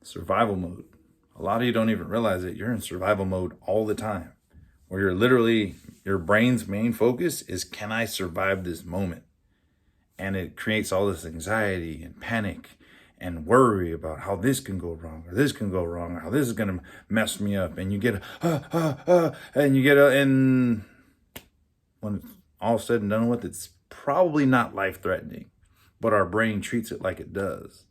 Survival mode. A lot of you don't even realize it. You're in survival mode all the time, where you're literally, your brain's main focus is, can I survive this moment? And it creates all this anxiety and panic and worry about how this can go wrong, or this can go wrong, or how this is going to mess me up. And you get, and you get, and when it's all said and done with, it's probably not life-threatening, but our brain treats it like it does.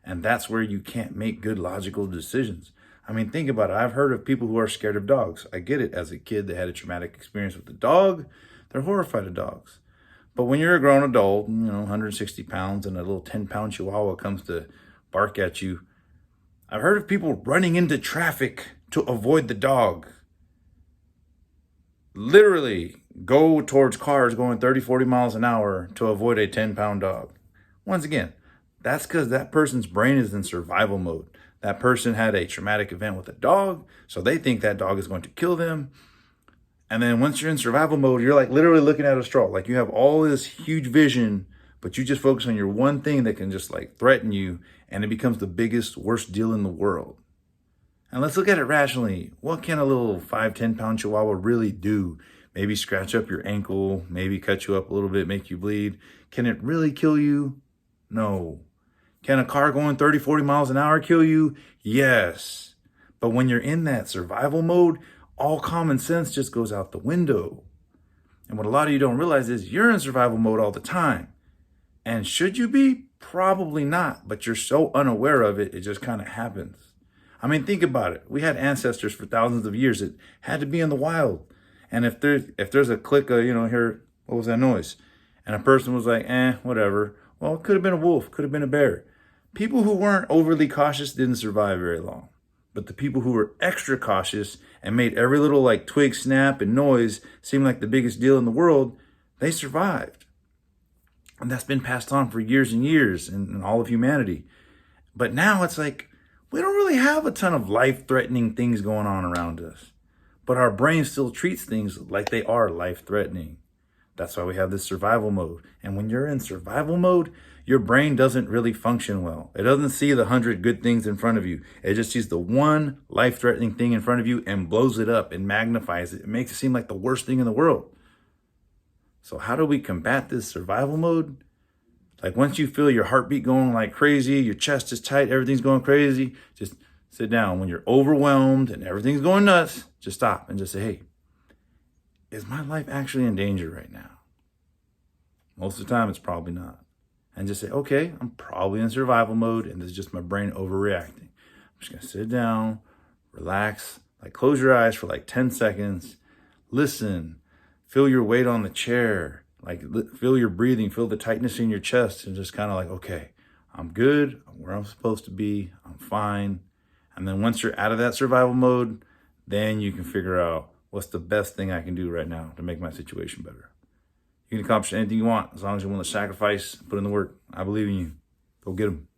And that's where you can't make good logical decisions. I mean, think about it. I've heard of people who are scared of dogs. I get it. As a kid, they had a traumatic experience with a dog. They're horrified of dogs. But when you're a grown adult, 160 pounds, and a little 10-pound chihuahua comes to bark at you, I've heard of people running into traffic to avoid the dog. Literally go towards cars going 30, 40 miles an hour to avoid a 10-pound dog. Once again, that's because that person's brain is in survival mode. That person had a traumatic event with a dog, so they think that dog is going to kill them. And then once you're in survival mode, you're like literally looking at a straw. Like you have all this huge vision, but you just focus on your one thing that can just like threaten you, and it becomes the biggest, worst deal in the world. And let's look at it rationally. What can a little 5, 10-pound chihuahua really do? Maybe scratch up your ankle, maybe cut you up a little bit, make you bleed. Can it really kill you? No. Can a car going 30, 40 miles an hour kill you? Yes. But when you're in that survival mode, all common sense just goes out the window. And what a lot of you don't realize is you're in survival mode all the time. And should you be? Probably not. But you're so unaware of it, it just kind of happens. I mean, think about it. We had ancestors for thousands of years. It had to be in the wild. And if there's a click of, here, what was that noise? And a person was like, whatever. Well, it could have been a wolf, could have been a bear. People who weren't overly cautious didn't survive very long. But the people who were extra cautious and made every little like twig snap and noise seem like the biggest deal in the world, they survived. And that's been passed on for years and years in all of humanity. But now it's like, we don't really have a ton of life-threatening things going on around us. But our brain still treats things like they are life-threatening. That's why we have this survival mode. And when you're in survival mode, your brain doesn't really function well. It doesn't see the 100 good things in front of you. It just sees the one life-threatening thing in front of you and blows it up and magnifies it. It makes it seem like the worst thing in the world. So how do we combat this survival mode? Like once you feel your heartbeat going like crazy, your chest is tight, everything's going crazy, just sit down. When you're overwhelmed and everything's going nuts, just stop and just say, hey, is my life actually in danger right now? Most of the time, it's probably not. And just say, okay, I'm probably in survival mode, and this is just my brain overreacting. I'm just gonna sit down, relax, like close your eyes for like 10 seconds, listen, feel your weight on the chair, like feel your breathing, feel the tightness in your chest, and just kind of like, okay, I'm good, I'm where I'm supposed to be, I'm fine. And then once you're out of that survival mode, then you can figure out what's the best thing I can do right now to make my situation better. You can accomplish anything you want as long as you're willing to sacrifice, put in the work. I believe in you. Go get them.